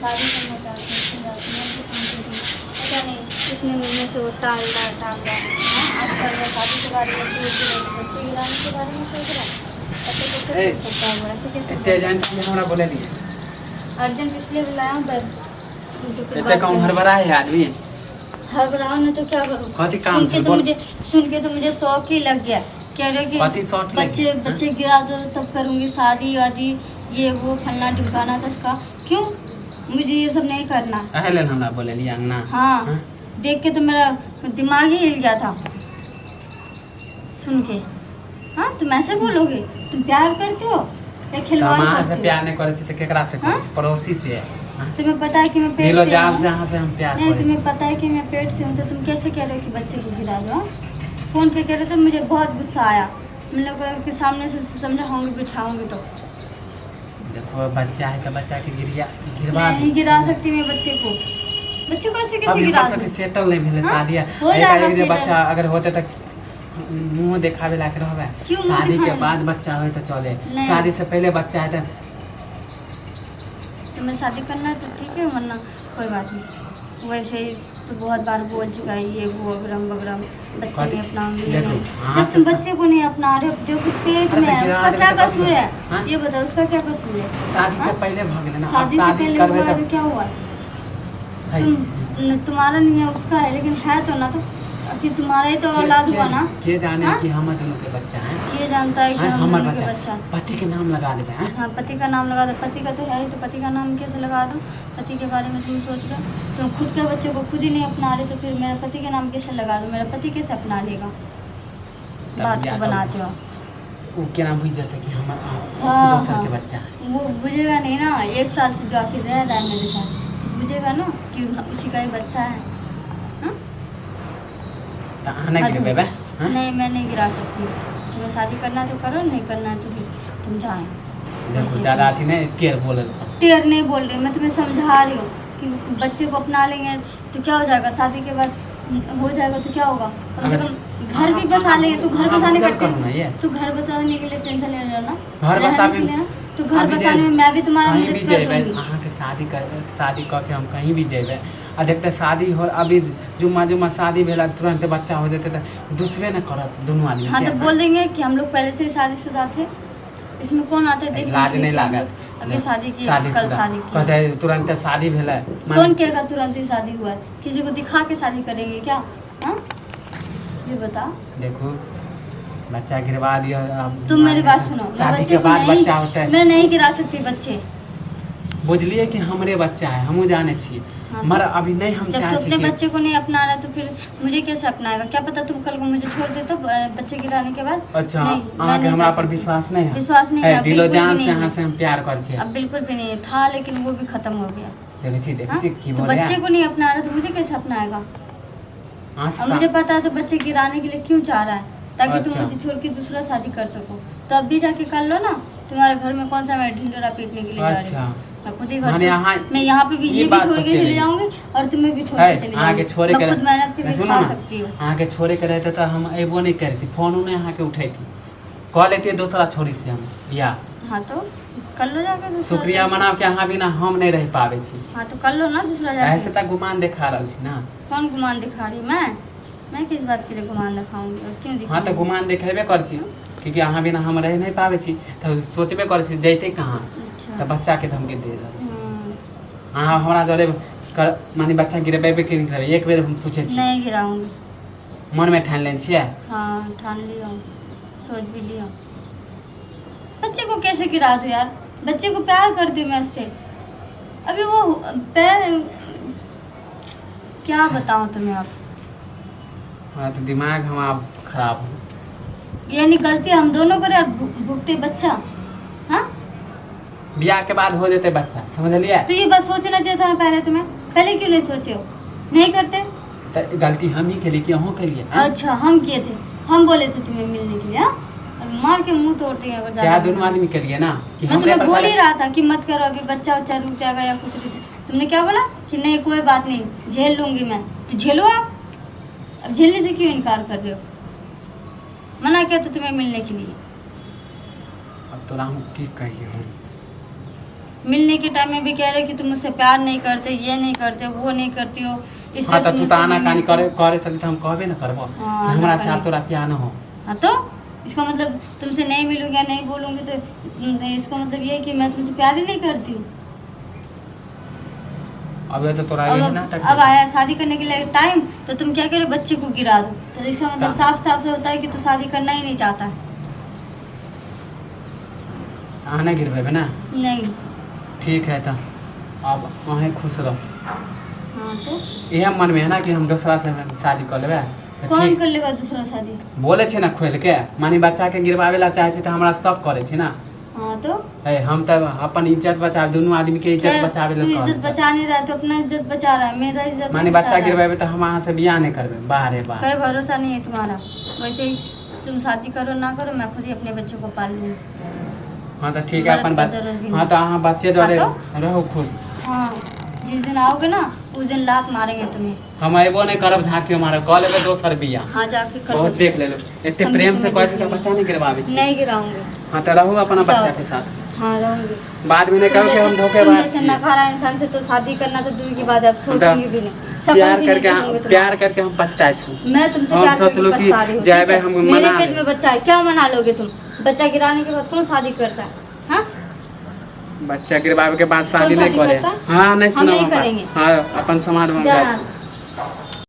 शादी करना चाहती हूँ, मैं भी समझी थी, पता नहीं कितने महीने से वो टाल रहा। हाँ, आजकल मैं शादी के बारे में सोच रही हूँ, बच्चे गिराने के बारे में सोच रहा है। ऐसे कैसे सोच सकता है वो, ऐसे कैसे इतने एजेंट ने हमरा बोले लिए अर्जेंट इसलिए बुलाया हूँ बस मुझे कुछ इतने बात कम करनी है। हड़बड़ा है आदमी। घबराओ ना तो क्या करूँ, कथी काम सुन के से तो बोल। मुझे सुन के तो मुझे शौक ही लग गया। कह रहे कि कथी शौक लग बच्चे गया? बच्चे गिरा दो तब करूँगी शादी वादी, ये वो फलना ढिमकाना कसका। क्यों, मुझे ये सब नहीं करना। अहले हमरा बोले लिया ना। हाँ, देख के तो मेरा दिमाग ही हिल गया था सुन के। हाँ, तुम ऐसे बोलोगे? तुम प्यार करते हो या खिलवाड़ तमाम से करते हो? प्यार नहीं करे से तो केकरा से करे हाँ? से? पड़ोसी से है। हाँ? तुम्हें पता है कि मैं पेट दिलो से जान हूँ? से यहाँ से हम प्यार नहीं, करे तुम्हें पता है कि मैं पेट से हूँ तो तुम कैसे कह रहे हो कि बच्चे को गिरा दो? हाँ? फोन पे कह रहे थे, मुझे बहुत गुस्सा आया। मैं लोग के सामने से समझाऊंगी बिठाऊंगी तो देखो बच्चा है तो बच्चा के गिरवा नहीं गिरा सकती मैं बच्चे को ऐसे कैसे अभी गिरा हमरा दूँ? सबके सेटल नहीं भेले हाँ? शादी हो जाएगा जो settle। बच्चा अगर होते तो मुंह दिखावे लायक रहबे। क्यों मुँह शादी के दिखावे बाद बच्चा हो तो चले, नहीं। शादी से पहले बच्चा है तो तुम्हें शादी करना है तो ठीक है, वरना कोई बात नहीं। वैसे ही तो बहुत बार बोल चुका है ये वो अगरम बगरम, बच्चे नहीं अपनाऊंगी ये देखो, नहीं। हाँ जब तुम से बच्चे को नहीं अपना रहे हो, जो कि पेट अरे में तो है, गिरा उसका देबे क्या तो कसूर है? हाँ? ये बताओ उसका क्या कसूर है? शादी से हाँ? पहले भाग लेना। अब शादी से शादी पहले करबे हुआ तो तो क्या हुआ? भाई, तुम्हारा नहीं है उसका है, लेकिन है तो ना, तो फिर तुम्हारा ही तो औलाद हुआ ना। के जाने हाँ? कि हम दोनों के बच्चा है। ये जानता है कि हम हमर दोनों के बच्चा बच्चा। पति के नाम लगा देबे हैं। हाँ, पति का नाम लगा दो। पति का तो है ही, तो पति का नाम कैसे लगा दो? पति के बारे में तुम सोच रहे हो, तुम खुद के बच्चे को खुद ही नहीं अपना रहे तो फिर मेरा पति के नाम कैसे लगा दो? मेरा पति कैसे अपना लेगा? बात को बनाते हो। वो क्या नाम बुझ जाता कि हम हाँ, दोसर हाँ। के बच्चा है। वो बुझेगा नहीं ना, 1 साल से जो आखिर रह रहा है मेरे साथ, बुझेगा ना कि उसी का ही बच्चा है। हाँ? तो आने के बेबे नहीं, मैं नहीं गिरा सकती। तुम्हें शादी करना है तो करो, नहीं करना है तो फिर तुम जाओ यहाँ से। देखो वैसे ज्यादा थी नहीं टेर बोले टेर नहीं बोल रही, मैं तुम्हें समझा रही हूँ कि बच्चे को अपना लेंगे तो क्या हो जाएगा, शादी के बाद हो जाएगा तो क्या होगा? कम से कम घर भी बसा लेंगे। तो घर बसाने का तो घर बसाने के लिए टेंशन ले रहे हो ना? घर बसा रहने के लिए ना? तो घर बसाने में मैं भी तुम्हारा कहीं भी मदद कर जेबे दूंगी। अहाँ के शादी कऽ के हम कहीं भी जेबे आ देखते शादी हो अभी जुम्मा शादी भेला तुरंत बच्चा हो जाते तो दूसरे न करत दोनों आदमी। हाँ, तो बोल देंगे कि हम लोग पहले से ही शादीशुदा थे। इसमें कौन आते हैं देखने लाज के लिए नहीं कि हम लागत। लोग अभी शादी की, कल शादी की। कहते तुरंत शादी भेला। कौन कहेगा तुरंत ही शादी हुआ है? किसी को दिखा के शादी करेंगे क्या? हाँ, ये बता। देखो बच्चा गिरवा दिया। अब तुम मेरी बात सुनो, मैं शादी बच्चे के को बाद नहीं, बच्चा होता है। मैं नहीं गिरा सकती बच्चे। बुझलिए कि हमरे बच्चा है, हमू जाने छिए। हाँ, मगर अभी नहीं हम जब चाहे तू अपने कि बच्चे को नहीं अपना रहा तो फिर मुझे कैसे अपनाएगा? क्या पता तुम कल को मुझे छोड़ दे तो बच्चे गिराने के बाद। अच्छा नहीं, मैं अहाँ के नहीं हमरा कर पर सकती। विश्वास नहीं है? विश्वास नहीं है, दिलो बिल्कुल जान भी से नहीं अहाँ है। से हम प्यार कर छिए। अब बिल्कुल भी नहीं था, लेकिन वो भी खत्म हो गया। देखै हाँ? छी की तो बोले। बच्चे को नहीं अपना रहा तो मुझे कैसे अपनाएगा? हाँ, अब मुझे पता है तो बच्चे गिराने के लिए क्यों चाह रहा है, ताकि तुम अच्छा। मुझे छोड़ के दूसरा शादी कर सको। तो अब भी जाके कर लो ना। तुम्हारे घर में कौन सा मैं ढिंडोरा पीटने के लिए जा रही अच्छा हूँ? मैं खुद ही घर माने यहाँ से, मैं यहाँ पे भी ये ये भी बात छोड़ पर के चले चलेगी। जाऊंगी और तुम्हें भी छोड़ है के चले अहाँ के जाऊंगी। छोड़े मैं के खुद मेहनत के भी सुनो खा ना, सकती हूँ। अहाँ के छोड़े के रहते तो हम एबो नहीं करती, फोन उन्हें अहाँ के उठैती, कह लेती दूसरा छोड़ी से हम या। हाँ, तो कर लो जाके दूसरा। शुक्रिया मनाओ कि अहाँ बिना हम नहीं रह पावे छी। हाँ, तो कर लो ना दूसरा जाके। ऐसे तक गुमान दिखा रहल छी ना। कौन गुमान दिखा रही? मैं किस बात के लिए गुमान दिखाऊंगी और क्यों हाँ, तो दिखाऊंगी? गुमान देखेबे कर छी क्योंकि अहाँ बिना हम रह नहीं पावे छी, तो सोचबे कर छी जैते कहाँ अच्छा। तो बच्चा के धमकी दे रहल छी। हम्म, अहाँ हमरा जरे मानी बच्चा गिरेबे कि नहीं गिरेबे एक बेर हम पूछे छी, नहीं गिराऊंगी। मन में ठान लेन छियै। हाँ, ठान लिया, सोच भी लिया। बच्चे को कैसे गिरा दो यार? बच्चे को प्यार करती हूँ मैं उससे। अभी वो पैर, क्या बताऊँ तुम्हें अब? हाँ, तो दिमाग हम आप खराब हो। यानी गलती हम दोनों करे और भुगते बच्चा। हाँ, ब्याह के बाद हो जाते बच्चा, समझ लिया? तो ये बात सोचना चाहिए था ना पहले तुम्हें। पहले क्यों नहीं सोचे हो? नहीं करते? तो गलती हम ही के लिए कि अहूँ के लिए? हाँ? अच्छा, हम किए थे, हम बोले थे तुम्हें मिलने के लिए। हाँ, अब मार के मुंह तोड़ते हैं अगर क्या ज्यादा। दोनों आदमी के लिए ना कि मैं हमरे तुम्हें पर बोल ही करे- रहा था कि मत करो, अभी बच्चा उच्चा रुक जाएगा या कुछ भी। तुमने क्या बोला कि नहीं कोई बात नहीं, झेल लूंगी मैं। तो झेलो आप। अब झेलने से क्यों इनकार कर रहे हो? मना किया तो तुम्हें मिलने के लिए। अब तोरा हम की कहिए हम मिलने के टाइम में भी कह रहे कि तुम मुझसे प्यार नहीं करते, ये नहीं करते, वो नहीं करती हो, इसलिए हाँ तो तुम तू मुझसे तो आना नहीं कानी मिलती करे हो। करे चलते तो हम कहबे ना करबो हाँ, कि हमरा आना से कानी। आप तोरा प्यार न हो। हाँ तो इसका मतलब तुमसे नहीं मिलूंगी या नहीं बोलूंगी तो इसका मतलब ये है कि मैं तुमसे प्यार ही नहीं करती हूँ। अब ये तो तोरा ये अब नाटक अब आया शादी करने के लिए टाइम तो तुम क्या करे, बच्चे को गिरा दो, तो इसका मतलब हाँ। साफ साफ से होता है कि तू शादी करना ही नहीं चाहता है। आने गिरबे ना। नहीं। ठीक है तो अब अहें खुश रहो। हाँ तो यह मन में है ना कि हम दूसरा से शादी कर लेबे तो कौन ठीक कर लेगा दूसरा शादी? बोले छे ना खोल के, मानी बच्चा के गिरवावे ला चाहे छे तो हमरा सब करे छे ना। हाँ तो ए हम तो अपन इज्जत बचा, दोनों आदमी के इज्जत बचावे तू ला इज्जत कहल बचा नहीं रहा तो अपना इज्जत बचा रहा है, मेरा इज्जत मानी नहीं बच्चा बचा रहा है। गिरवावे तो हम वहाँ से बियाह नहीं करबे, बाहर है बाहर। कोई भरोसा नहीं है तुम्हारा। वैसे ही तुम शादी करो ना करो, मैं खुद ही अपने बच्चों को पाल लूंगी। हाँ तो ठीक है अपन मर्द का बच्चे, जरूरत भी हाँ नहीं। तो हाँ बच्चे जो हाँ रहो खुश। हाँ जिस दिन आओगे ना उस दिन लात मारेंगे तुम्हें। हम अबो नहीं करब झाँकियो मारे कह लेबे दोसर बियाह। हाँ जाके बहुत करो। देख ले लो इतने हम भी प्रेम से तुम्हें कहे देख तो लेंगे। बच्चा नहीं गिरवावे छे। नहीं गिराऊंगे। हाँ तो रहो अपना बच्चा जाओ। के साथ। हाँ रहूंगी। बाद में नहीं कहो कि हम तुम धोखेबाज जैसे छिए। नकारा इंसान से तो शादी करना तो दूर की बात है, अब तो सोचूंगी भी नहीं, सपन प्यार भी करके नहीं करूंगी प्यार तुम्हारा। करके हम पछताए छू। मैं तुमसे हम प्यार सोच करके लो कि पछता रही हूँ, जाए ठीक है? हम मेरे मना पेट ले। में बच्चा है, क्या मना लोगे तुम? बच्चा गिराने के बाद कौन शादी करता है? हाँ बच्चा गिरवावे के बाद शादी कौन नहीं शादी करे। करता? हाँ नहीं हम सुनो नहीं हमार। करेंगे। हाँ अपन समाज में जा जाए यहाँ छू।